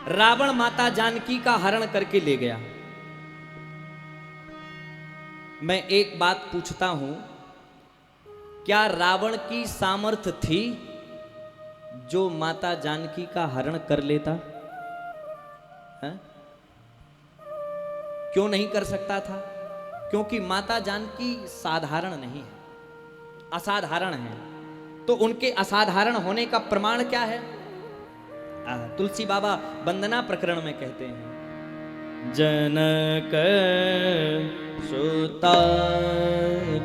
रावण माता जानकी का हरण करके ले गया। मैं एक बात पूछता हूं, क्या रावण की सामर्थ्य थी जो माता जानकी का हरण कर लेता है? क्यों नहीं कर सकता था? क्योंकि माता जानकी साधारण नहीं है, असाधारण है। तो उनके असाधारण होने का प्रमाण क्या है? तुलसी बाबा वंदना प्रकरण में कहते हैं, जनक सुता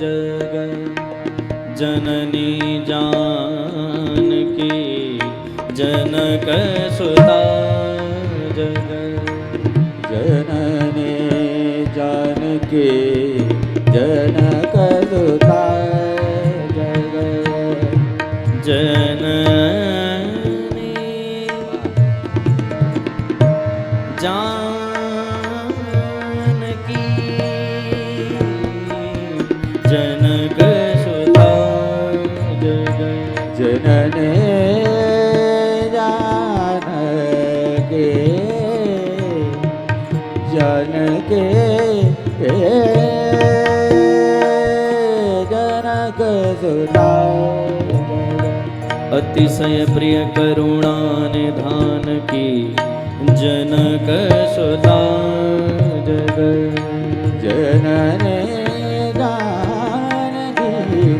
जग जननी जानकी, जनक सुता जग जननी जानकी, जनक सुता जग जननी जानकी, जनक सुता जग जननी जानकी, जनके जनक सुता अतिशय प्रिय करुणा निधान की, जनक सुता जग जननी जानकी,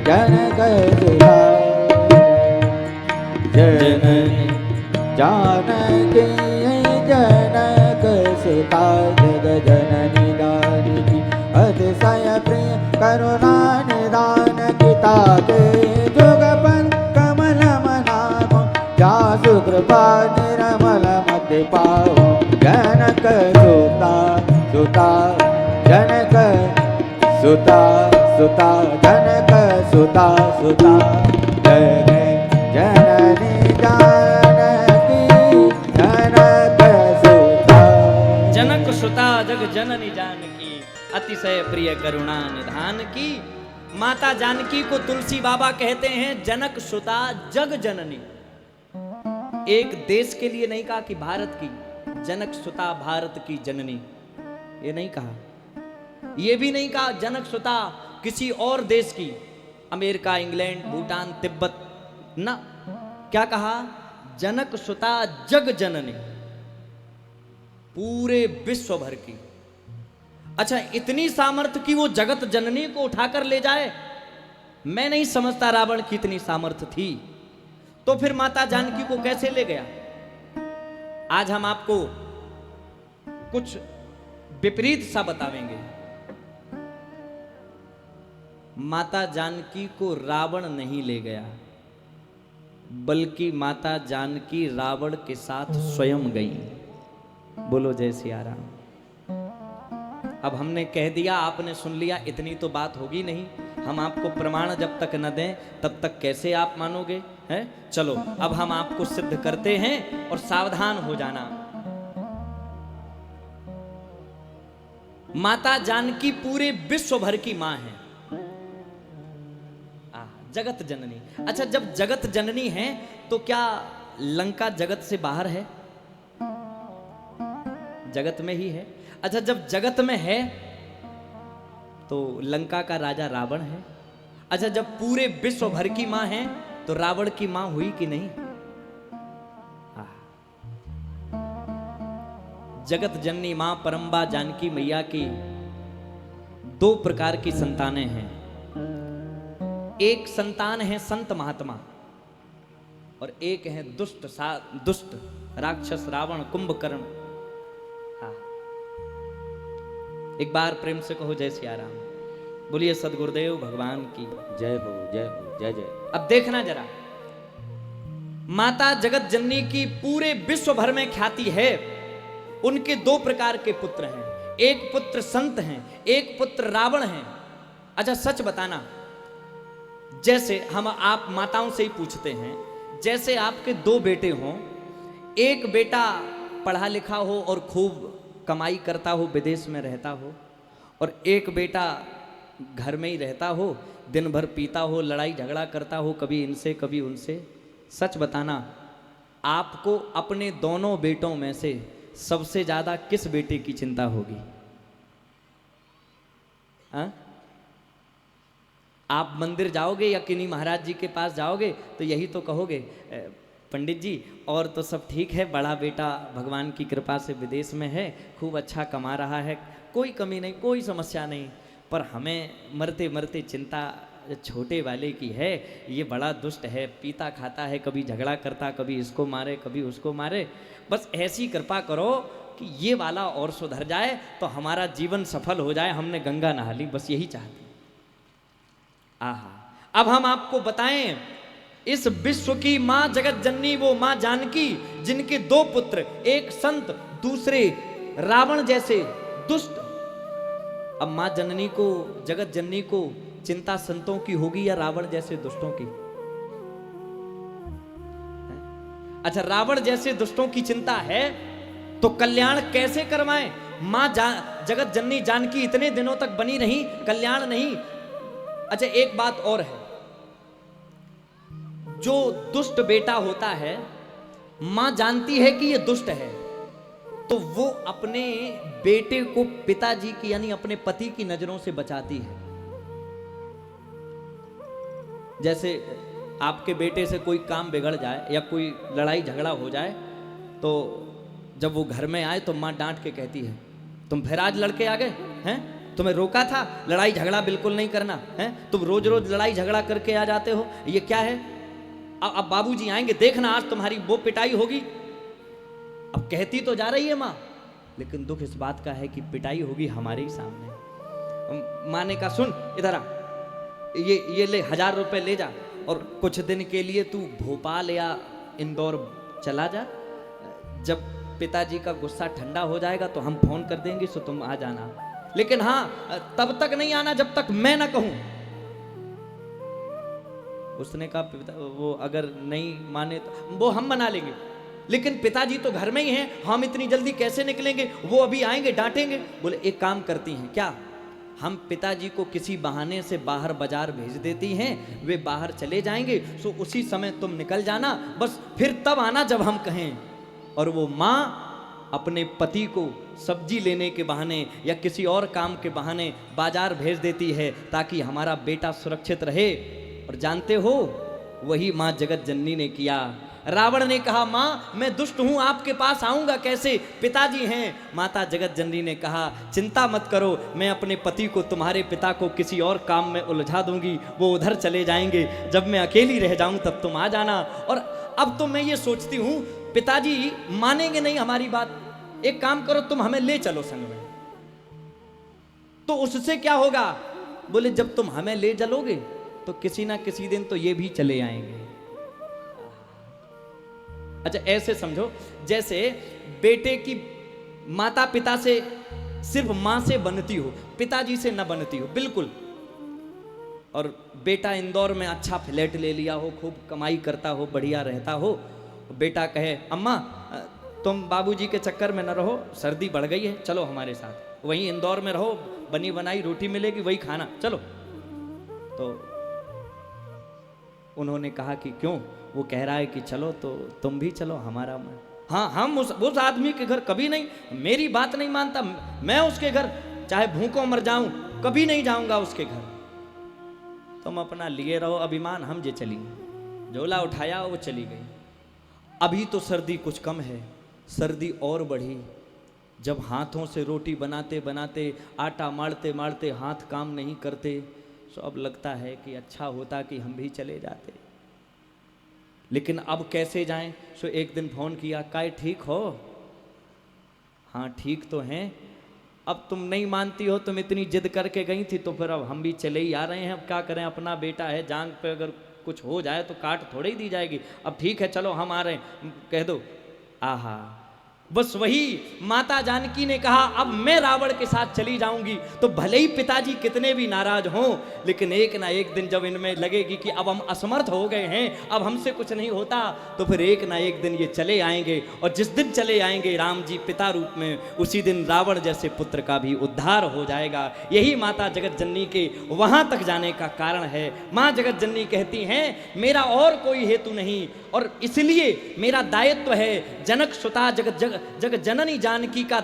जनक सुता जननी जानकी, जनक सुता जग जननी जानकी, अतिशय प्रिय करुणा निधान की, ताके जुगपन कमल मनामो, जासु कृपा निर्मल मति पाओ, जनक सुता सुता जनक सुता सुता जनक सुता सुता जय जननी जानकी, जनक सुता जनक सुता जग जननी जानकी, अतिशय प्रिय करुणा निधान की। माता जानकी को तुलसी बाबा कहते हैं जनक सुता जग जननी। एक देश के लिए नहीं कहा कि भारत की, जनक सुता भारत की जननी, ये नहीं कहा। ये भी नहीं कहा जनक सुता किसी और देश की, अमेरिका, इंग्लैंड, भूटान, तिब्बत, ना। क्या कहा? जनक सुता जग जननी, पूरे विश्व भर की। अच्छा, इतनी सामर्थ्य की वो जगत जननी को उठाकर ले जाए? मैं नहीं समझता रावण की इतनी सामर्थ्य थी। तो फिर माता जानकी को कैसे ले गया? आज हम आपको कुछ विपरीत सा बतावेंगे। माता जानकी को रावण नहीं ले गया, बल्कि माता जानकी रावण के साथ स्वयं गई। बोलो जय सिया राम। अब हमने कह दिया, आपने सुन लिया, इतनी तो बात होगी नहीं। हम आपको प्रमाण जब तक न दें तब तक कैसे आप मानोगे? हैं? चलो अब हम आपको सिद्ध करते हैं, और सावधान हो जाना। माता जानकी पूरे विश्व भर की मां है, जगत जननी। अच्छा, जब जगत जननी है तो क्या लंका जगत से बाहर है? जगत में ही है। अच्छा, जब जगत में है तो लंका का राजा रावण है। अच्छा, जब पूरे विश्व भर की मां है तो रावण की मां हुई कि नहीं? जगत जननी मां परम्बा जानकी मैया की दो प्रकार की संतानें हैं। एक संतान है संत महात्मा, और एक है दुष्ट राक्षस रावण कुंभकर्ण। हाँ, एक बार प्रेम से कहो जय सिया राम। बोलिए सदगुरुदेव भगवान की जय हो जय हो जय जय। अब देखना जरा, माता जगत जननी की पूरे विश्व भर में ख्याति है। उनके दो प्रकार के पुत्र हैं, एक पुत्र संत हैं, एक पुत्र रावण हैं। अच्छा, सच बताना, जैसे हम आप माताओं से ही पूछते हैं, जैसे आपके दो बेटे हों, एक बेटा पढ़ा लिखा हो और खूब कमाई करता हो, विदेश में रहता हो, और एक बेटा घर में ही रहता हो, दिन भर पीता हो, लड़ाई झगड़ा करता हो, कभी इनसे कभी उनसे, सच बताना आपको अपने दोनों बेटों में से सबसे ज्यादा किस बेटे की चिंता होगी? हाँ? आप मंदिर जाओगे या किन्हीं महाराज जी के पास जाओगे तो यही तो कहोगे, पंडित जी और तो सब ठीक है, बड़ा बेटा भगवान की कृपा से विदेश में है, खूब अच्छा कमा रहा है, कोई कमी नहीं, कोई समस्या नहीं, पर हमें मरते मरते चिंता छोटे वाले की है, ये बड़ा दुष्ट है, पीता खाता है, कभी झगड़ा करता, कभी इसको मारे कभी उसको मारे, बस ऐसी कृपा करो कि ये वाला और सुधर जाए तो हमारा जीवन सफल हो जाए, हमने गंगा नहा ली, बस यही चाहती। आहा, अब हम आपको बताएं, इस विश्व की मां जगत जननी वो मां जानकी जिनके दो पुत्र, एक संत दूसरे रावण जैसे दुष्ट। अब मां जननी को, जगत जननी को चिंता संतों की होगी या रावण जैसे दुष्टों की? अच्छा, रावण जैसे दुष्टों की चिंता है तो कल्याण कैसे करवाएं? मां जगत जननी जानकी इतने दिनों तक बनी रही, कल्याण नहीं। अच्छा, एक बात और है, जो दुष्ट बेटा होता है, मां जानती है कि ये दुष्ट है, तो वो अपने बेटे को पिताजी की यानी अपने पति की नजरों से बचाती है। जैसे आपके बेटे से कोई काम बिगड़ जाए या कोई लड़ाई झगड़ा हो जाए, तो जब वो घर में आए तो मां डांट के कहती है, तुम फिर आज लड़के आ गए हैं, तुम्हें रोका था लड़ाई झगड़ा बिल्कुल नहीं करना है, तुम रोज रोज लड़ाई झगड़ा करके आ जाते हो, ये क्या है? अब बाबूजी आएंगे, देखना आज तुम्हारी वो पिटाई होगी। अब कहती तो जा रही है माँ, लेकिन दुख इस बात का है कि पिटाई होगी हमारे ही सामने। माँ ने कहा, सुन इधर आ, ये ले 1000 रुपए ले जा और कुछ दिन के लिए तू भोपाल या इंदौर चला जा, जब पिताजी का गुस्सा ठंडा हो जाएगा तो हम फोन कर देंगे, सो तुम आ जाना, लेकिन हाँ तब तक नहीं आना जब तक मैं ना कहूं। उसने कहा, वो अगर नहीं माने तो वो हम मना लेंगे, लेकिन पिताजी तो घर में ही हैं, हम इतनी जल्दी कैसे निकलेंगे, वो अभी आएंगे डांटेंगे। बोले एक काम करती हैं क्या, हम पिताजी को किसी बहाने से बाहर बाजार भेज देती हैं, वे बाहर चले जाएंगे, सो उसी समय तुम निकल जाना, बस फिर तब आना जब हम कहें। और वो माँ अपने पति को सब्जी लेने के बहाने या किसी और काम के बहाने बाजार भेज देती है ताकि हमारा बेटा सुरक्षित रहे। और जानते हो, वही माँ जगत जननी ने किया। रावण ने कहा, माँ मैं दुष्ट हूं, आपके पास आऊंगा कैसे, पिताजी हैं। माता जगत जननी ने कहा, चिंता मत करो, मैं अपने पति को, तुम्हारे पिता को किसी और काम में उलझा दूंगी, वो उधर चले जाएंगे, जब मैं अकेली रह जाऊं तब तुम आ जाना। और अब तो मैं ये सोचती हूं, पिताजी मानेंगे नहीं हमारी बात, एक काम करो तुम हमें ले चलो संग में। तो उससे क्या होगा? बोले जब तुम हमें ले चलोगे तो किसी ना किसी दिन तो ये भी चले आएंगे। अच्छा, ऐसे समझो जैसे बेटे की माता पिता से सिर्फ मां से बनती हो, पिताजी से न बनती हो बिल्कुल। और बेटा इंदौर में अच्छा फ्लैट ले लिया हो, खूब कमाई करता हो, बढ़िया रहता हो, बेटा कहे, अम्मा तुम बाबूजी के चक्कर में न रहो, सर्दी बढ़ गई है, चलो हमारे साथ, वहीं इंदौर में रहो, बनी बनाई रोटी मिलेगी, वही खाना, चलो। तो उन्होंने कहा कि क्यों? वो कह रहा है कि चलो तो तुम भी चलो हमारा मन। हाँ, हम उस आदमी के घर कभी नहीं, मेरी बात नहीं मानता, मैं उसके घर चाहे भूखों मर जाऊं कभी नहीं जाऊंगा उसके घर। तुम अपना लिए रहो अभिमान, हम जे चलेंगे। झोला उठाया, वो चली गई। अभी तो सर्दी कुछ कम है, सर्दी और बढ़ी जब हाथों से रोटी बनाते बनाते, आटा मारते मारते हाथ काम नहीं करते, तो अब लगता है कि अच्छा होता कि हम भी चले जाते, लेकिन अब कैसे जाएं? सो एक दिन फोन किया, काय ठीक हो? हाँ ठीक तो हैं। अब तुम नहीं मानती हो, तुम इतनी जिद करके गई थी, तो फिर अब हम भी चले ही आ रहे हैं, अब क्या करें, अपना बेटा है, जांग पे अगर कुछ हो जाए तो काट थोड़ी दी जाएगी। अब ठीक है चलो हम आ रहे हैं, कह दो। आहा, बस वही माता जानकी ने कहा अब मैं रावण के साथ चली जाऊंगी, तो भले ही पिताजी कितने भी नाराज हों, लेकिन एक ना एक दिन जब इनमें लगेगी कि अब हम असमर्थ हो गए हैं, अब हमसे कुछ नहीं होता, तो फिर एक ना एक दिन ये चले आएंगे। और जिस दिन चले आएंगे राम जी पिता रूप में, उसी दिन रावण जैसे पुत्र का भी उद्धार हो जाएगा। यही माता जगत जननी के वहां तक जाने का कारण है। माँ जगत जननी कहती हैं मेरा और कोई हेतु नहीं, और इसलिए मेरा दायित्व है जनक सुता जग जननी जानकी का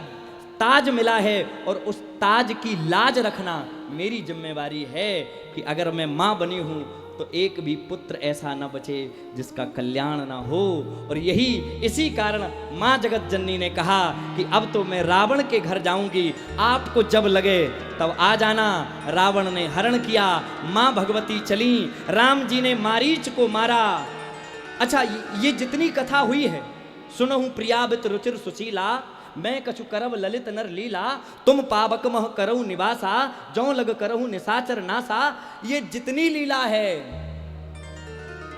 ताज मिला है, और उस ताज की लाज रखना मेरी जिम्मेवारी है कि अगर मैं माँ बनी हूं तो एक भी पुत्र ऐसा न बचे जिसका कल्याण ना हो। और यही इसी कारण माँ जगत जननी ने कहा कि अब तो मैं रावण के घर जाऊंगी, आपको जब लगे तब आ जाना। रावण ने हरण किया, माँ भगवती चली, राम जी ने मारीच को मारा। अच्छा, ये जितनी कथा हुई है, सुनहु प्रियाबित रुचिर सुशीला, मैं कछु करव ललित नर लीला, तुम पावक मह करऊ निवासा, जौ लग करहु निशाचर नासा। ये जितनी लीला है,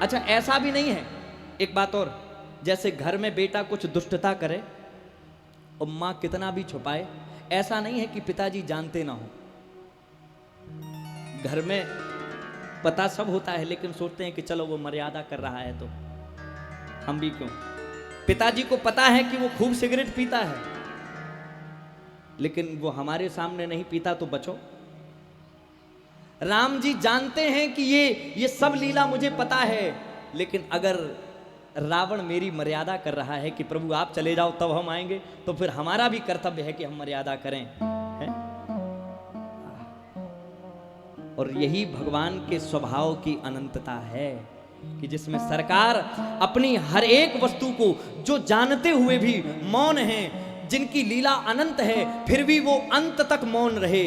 अच्छा ऐसा भी नहीं है, एक बात और, जैसे घर में बेटा कुछ दुष्टता करे और माँ कितना भी छुपाए, ऐसा नहीं है कि पिताजी जानते ना हो। घर में पता सब होता है, लेकिन सोचते हैं कि चलो वो मर्यादा कर रहा है तो हम भी क्यों। पिताजी को पता है कि वो खूब सिगरेट पीता है, लेकिन वो हमारे सामने नहीं पीता तो बचो। राम जी जानते हैं कि ये सब लीला मुझे पता है, लेकिन अगर रावण मेरी मर्यादा कर रहा है कि प्रभु आप चले जाओ तब हम आएंगे, तो फिर हमारा भी कर्तव्य है कि हम मर्यादा करें, है? और यही भगवान के स्वभाव की अनंतता है कि जिसमें सरकार अपनी हर एक वस्तु को, जो जानते हुए भी मौन हैं, जिनकी लीला अनंत है फिर भी वो अंत तक मौन रहे।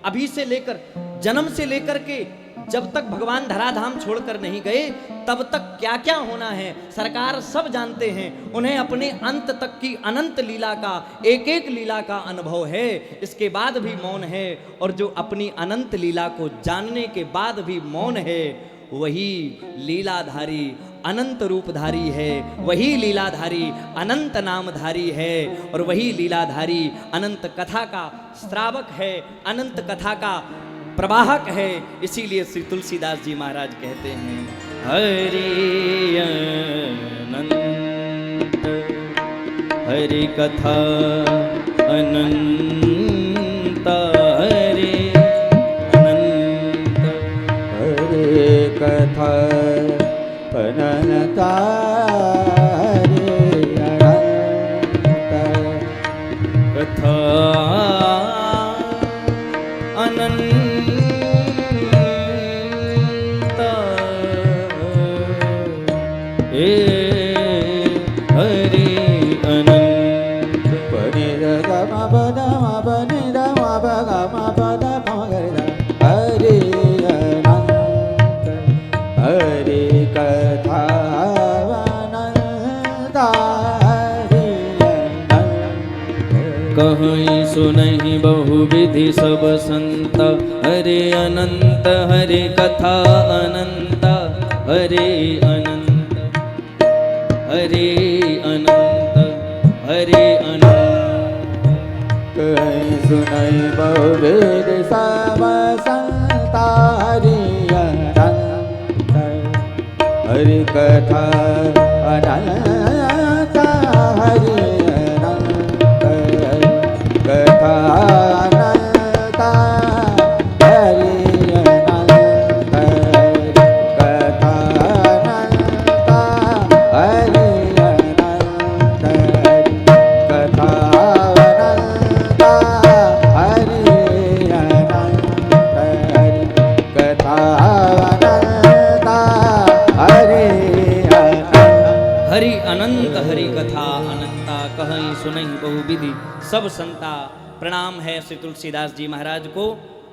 अभी से लेकर, जन्म से लेकर के जब तक भगवान धराधाम छोड़कर नहीं गए, तब तक क्या क्या होना है सरकार सब जानते हैं। उन्हें अपने अंत तक की अनंत लीला का, एक एक लीला का अनुभव है, इसके बाद भी मौन है। और जो अपनी अनंत लीला को जानने के बाद भी मौन है, वही लीलाधारी अनंत रूपधारी है, वही लीलाधारी अनंत नामधारी है, और वही लीलाधारी अनंत कथा का श्रावक है, अनंत कथा का प्रवाहक है। इसीलिए श्री तुलसीदास जी महाराज कहते हैं हरि अनंत हरि कथा अनंत, हरि अनंत हरे कथा अनंता, हरे अनंत कथा अनंत, हरि अनंत। परिरगम पदम पनिरम पगम पद पगरा, हरे अनंत हरे कथा अनंता, हरे अनंत। कहीं सुनहि बहुविधि सब संत, हरे अनंत हरे कथा अनंत, हरे अनंत हरे अनंत, हरे अनंत। कहीं सुनई बहुवेद सब संता, हरि अनंत हरि कथा अनंत, हरि अनंत कथा अनंत, हरि अनंत कथा अनंत, हरि अनंत कथा अनंत, हरि अनंत कथा अनंत, हरि अनंत। हरि अनंत हरि कथा अनंता, कहीं सुनहि बहुविधि सब संता। प्रणाम है श्री तुलसीदास जी महाराज को।